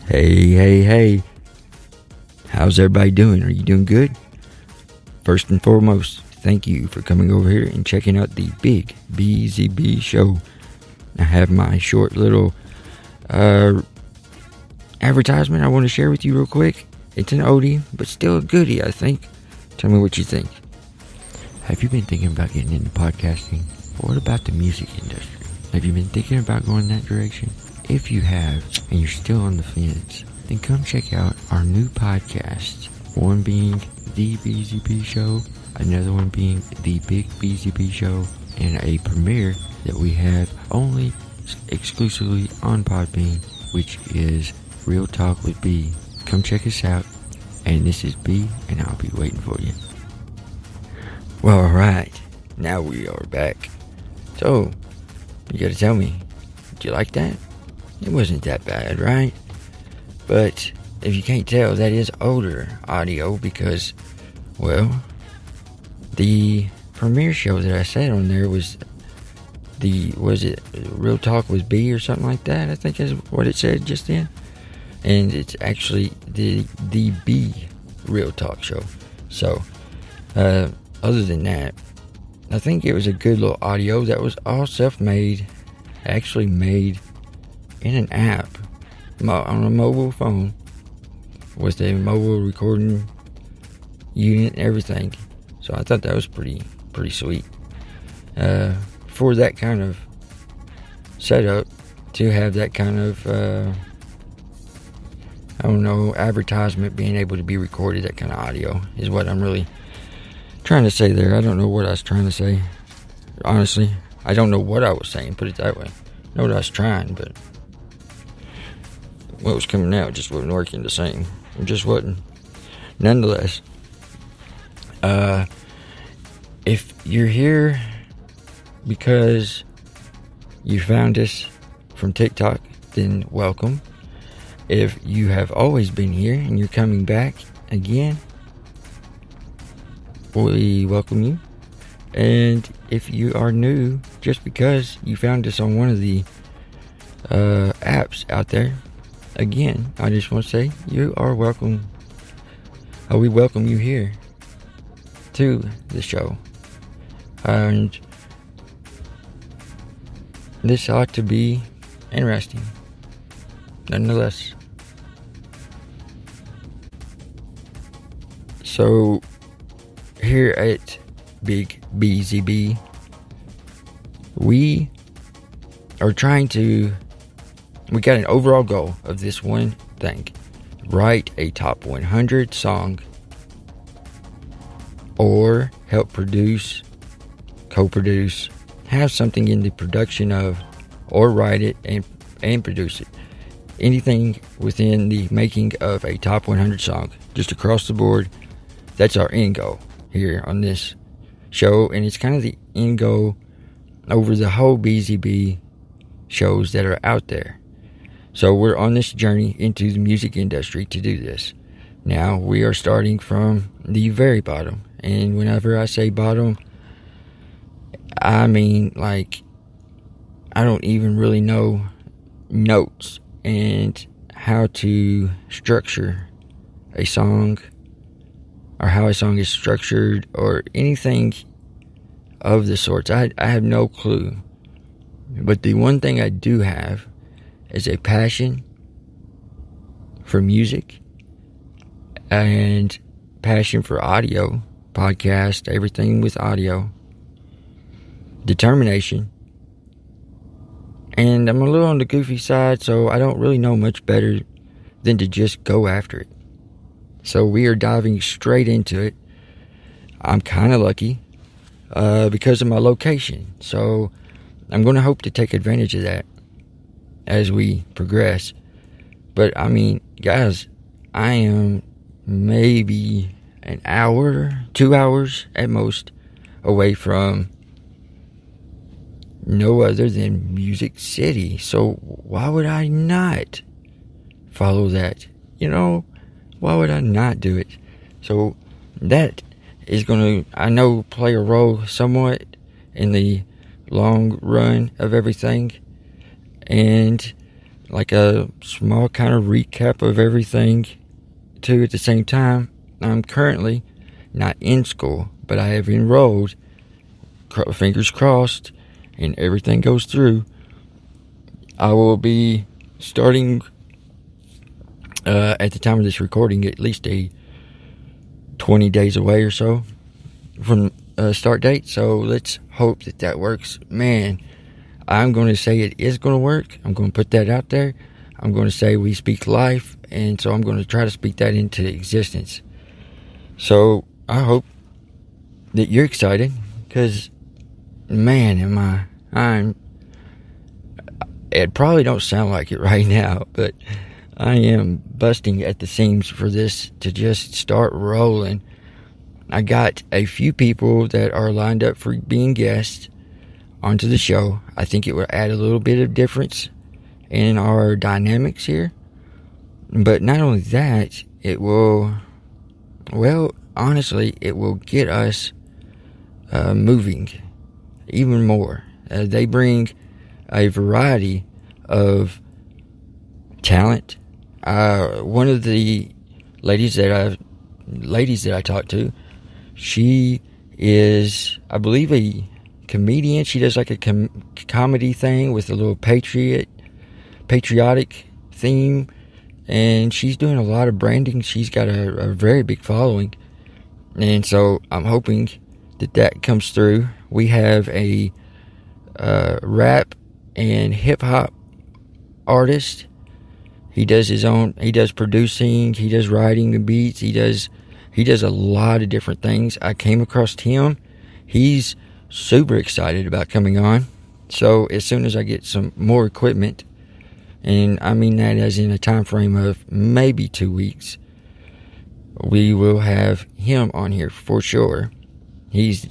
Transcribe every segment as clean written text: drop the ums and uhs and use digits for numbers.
Hey. How's everybody doing? Are you doing good? First and foremost, thank you for coming over here and checking out the Big BZB show. I have my short little advertisement I want to share with you real quick. It's an oldie, but still a goodie, I think. Tell me what you think. Have you been thinking about getting into podcasting? What about the music industry? Have you been thinking about going that direction? If you have, and you're still on the fence, then come check out our new podcasts. One being The BZB Show, another one being The Big BZB Show, and a premiere that we have only exclusively on Podbean, which is Real Talk with B. Come check us out, and this is B, and I'll be waiting for you. Well, alright, now we are back. So, you gotta tell me, did you like that? It wasn't that bad, right? But if you can't tell, that is older audio because, well, the premiere show that I said on there was it Real Talk with B or something like that? I think is what it said just then. And it's actually the B Real Talk show. So, other than that, I think it was a good little audio that was all self-made, actually made in an app on a mobile phone with a mobile recording unit and everything. So I thought that was pretty sweet. For that kind of setup, to have that kind of advertisement being able to be recorded, that kind of audio is what I'm really trying to say there. I don't know what I was trying to say. Honestly, I don't know what I was saying, put it that way. I know what I was trying, but what was coming out just wasn't working the same. It just wasn't. Nonetheless, if you're here because you found us from TikTok, then welcome. If you have always been here and you're coming back again, we welcome you. And if you are new just because you found us on one of the apps out there, again, I just want to say you are welcome. We welcome you here to the show. And this ought to be interesting, nonetheless. So, here at Big BZB, we got an overall goal of this one thing: write a top 100 song or help produce, co-produce, have something in the production of, or write it and produce it. Anything within the making of a top 100 song, just across the board. That's our end goal here on this show, and it's kind of the end goal over the whole BZB shows that are out there. So we're on this journey into the music industry to do this. Now we are starting from the very bottom, and whenever I say bottom, I mean like I don't even really know notes and how to structure a song, or how a song is structured, or anything of the sorts. I have no clue. But the one thing I do have is a passion for music and passion for audio, podcast, everything with audio, determination. And I'm a little on the goofy side, so I don't really know much better than to just go after it. So we are diving straight into it. I'm kind of lucky because of my location. So I'm going to hope to take advantage of that as we progress. But I mean, guys, I am maybe an hour, 2 hours at most away from no other than Music City. So why would I not follow that? Why would I not do it? So that is going to, I know, play a role somewhat in the long run of everything. And like a small kind of recap of everything too at the same time. I'm currently not in school, but I have enrolled, fingers crossed, and everything goes through. I will be starting at the time of this recording at least a 20 days away or so from start date. So let's hope that works. Man, I'm going to say it is going to work. I'm going to put that out there. I'm going to say we speak life, and so I'm going to try to speak that into existence. So I hope that you're excited, because man, it probably don't sound like it right now, but I am busting at the seams for this to just start rolling. I got a few people that are lined up for being guests onto the show. I think it will add a little bit of difference in our dynamics here. But not only that, it will, well, honestly, it will get us moving even more. They bring a variety of talent. One of the ladies that I talked to, she is, I believe, a comedian. She does like a comedy thing with a little patriotic theme, and she's doing a lot of branding. She's got a very big following, and so I'm hoping that comes through. We have a rap and hip hop artist. He does producing, he does writing the beats, he does a lot of different things. I came across him. He's super excited about coming on. So as soon as I get some more equipment, and I mean that as in a time frame of maybe 2 weeks, we will have him on here for sure. He's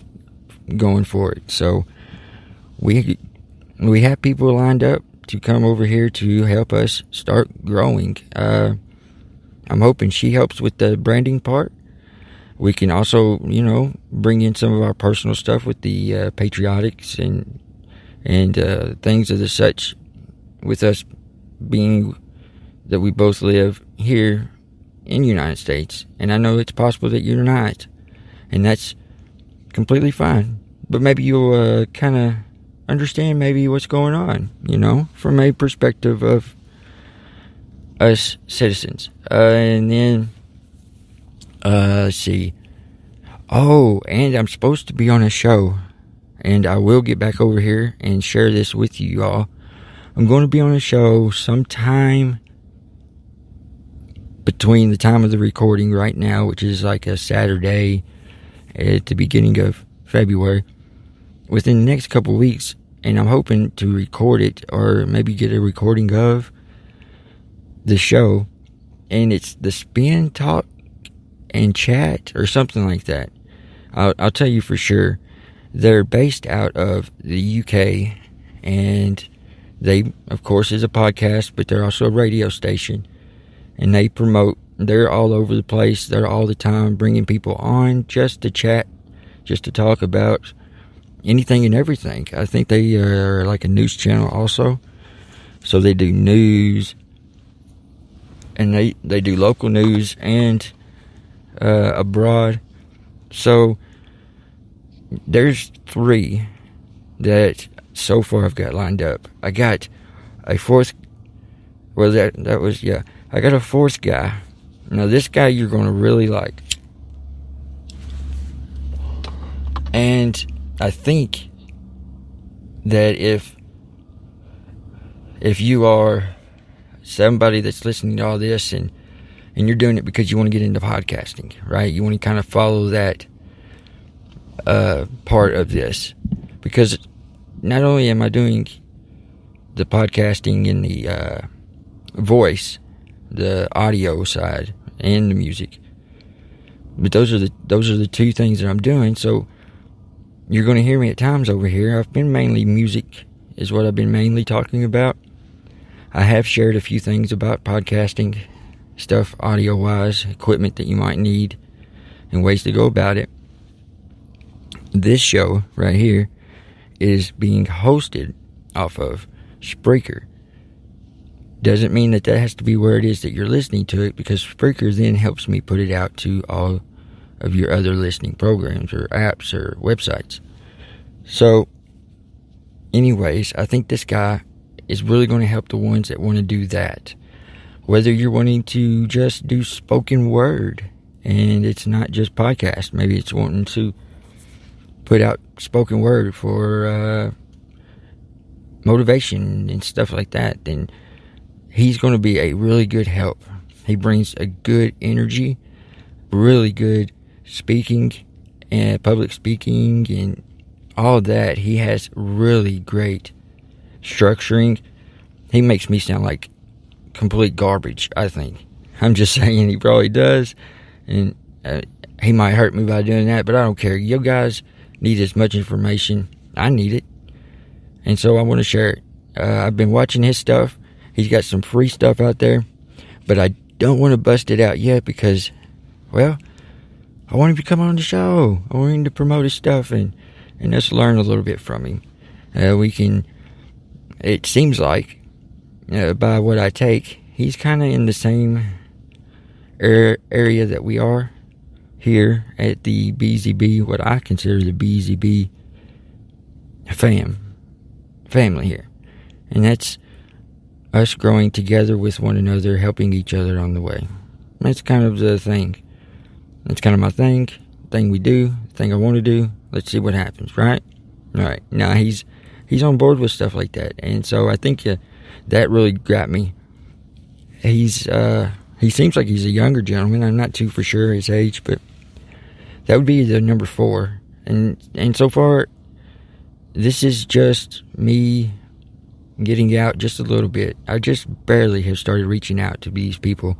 going for it. So we have people lined up to come over here to help us start growing. I'm hoping she helps with the branding part. We can also, bring in some of our personal stuff with the patriotics and things of the such, with us being that we both live here in the United States. And I know it's possible that you're not, and that's completely fine. But maybe you'll kind of understand maybe what's going on, from a perspective of us citizens. And then, let's see. Oh, and I'm supposed to be on a show, and I will get back over here and share this with you all. I'm going to be on a show sometime between the time of the recording right now, which is like a Saturday at the beginning of February, within the next couple of weeks, and I'm hoping to record it, or maybe get a recording of the show, and it's the Spin Talk and Chat or something like that. I'll tell you for sure. They're based out of the UK, and they, of course, is a podcast, but they're also a radio station, and they're all over the place. They're all the time bringing people on just to chat, just to talk about anything and everything. I think they are like a news channel also. So they do news, and they do local news and abroad. So there's 3 that so far I've got lined up. I got a 4th. Well, I got a 4th guy. Now this guy you're going to really like. And I think that if you are somebody that's listening to all this and you're doing it because you want to get into podcasting, right? You want to kind of follow that part of this, because not only am I doing the podcasting in the voice, the audio side, and the music, but those are the 2 things that I'm doing. So you're going to hear me at times over here. I've been mainly music is what I've been mainly talking about. I have shared a few things about podcasting stuff, audio-wise, equipment that you might need, and ways to go about it. This show right here is being hosted off of Spreaker. Doesn't mean that has to be where it is that you're listening to it, because Spreaker then helps me put it out to all of your other listening programs or apps or websites. So, anyways, I think this guy is really going to help the ones that want to do that. Whether you're wanting to just do spoken word, and it's not just podcast, maybe it's wanting to put out spoken word for motivation and stuff like that, then he's going to be a really good help. He brings a good energy, really good speaking and public speaking and all that. He has really great structuring. He makes me sound like complete garbage, I think. I'm just saying, he probably does, and he might hurt me by doing that, but I don't care. You guys need as much information. I need it, and so I want to share it. I've been watching his stuff. He's got some free stuff out there, but I don't want to bust it out yet because, well, I want him to come on the show. I want him to promote his stuff and us learn a little bit from him. We can, it seems like, by what I take, he's kind of in the same area that we are here at the BZB, what I consider the BZB family here. And that's us growing together with one another, helping each other on the way. That's kind of the thing. That's kind of my thing we do, thing I want to do. Let's see what happens, right? All right. Now, he's on board with stuff like that. And so I think that really got me. He seems like he's a younger gentleman. I'm not too for sure his age, but that would be the number 4. And so far, this is just me getting out just a little bit. I just barely have started reaching out to these people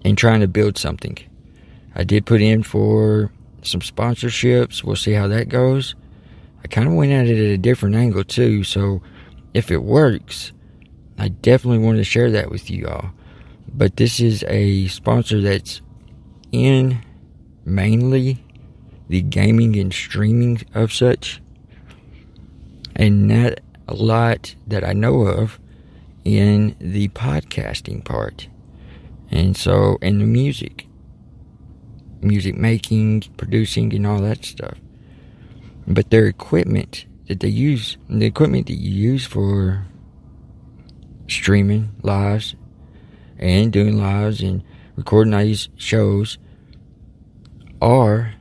and trying to build something. I did put in for some sponsorships. We'll see how that goes. I kind of went at it at a different angle too, so if it works, I definitely want to share that with you all. But this is a sponsor that's in mainly the gaming and streaming of such, and not a lot that I know of in the podcasting part. And so, in the music making, producing, and all that stuff. But their equipment that they use, the equipment that you use for streaming lives and doing lives and recording these shows, are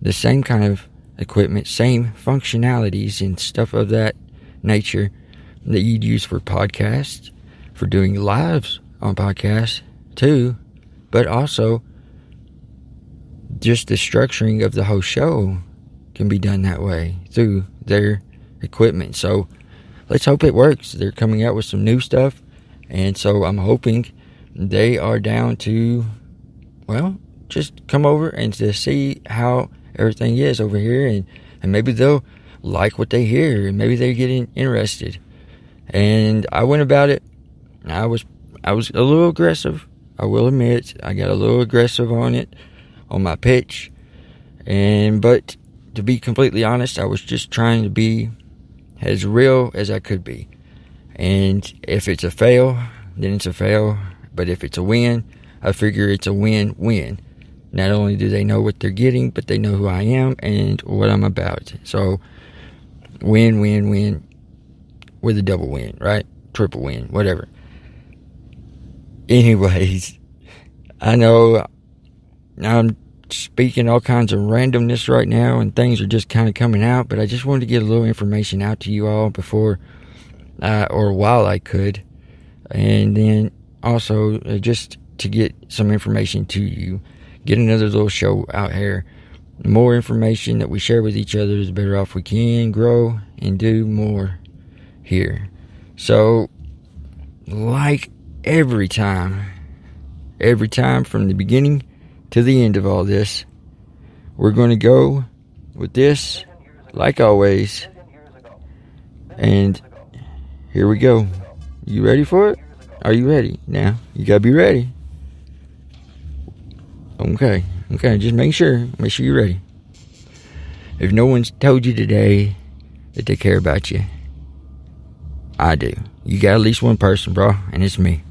the same kind of equipment, same functionalities and stuff of that nature that you'd use for podcasts, for doing lives on podcasts too, but also just the structuring of the whole show can be done that way through their equipment. So let's hope it works. They're coming out with some new stuff, and so I'm hoping they are down to, well, just come over and to see how everything is over here, and maybe they'll like what they hear, and maybe they're getting interested. And I went about it. I was a little aggressive, I will admit. I got a little aggressive on it, on my pitch, but to be completely honest, I was just trying to be as real as I could be. And if it's a fail, then it's a fail. But if it's a win, I figure it's a win-win. Not only do they know what they're getting, but they know who I am and what I'm about. So, win-win-win with a double win, right? Triple win, whatever. Anyways, I know I'm speaking all kinds of randomness right now, and things are just kind of coming out, but I just wanted to get a little information out to you all before or while I could, and then also just to get some information to you, get another little show out here. The more information that we share with each other, the better off we can grow and do more here. So, like every time from the beginning to the end of all this, we're going to go with this, like always. And here we go. You ready for it? Are you ready? Now, you got to be ready. Okay, just make sure you're ready. If no one's told you today that they care about you, I do. You got at least one person, bro, and it's me.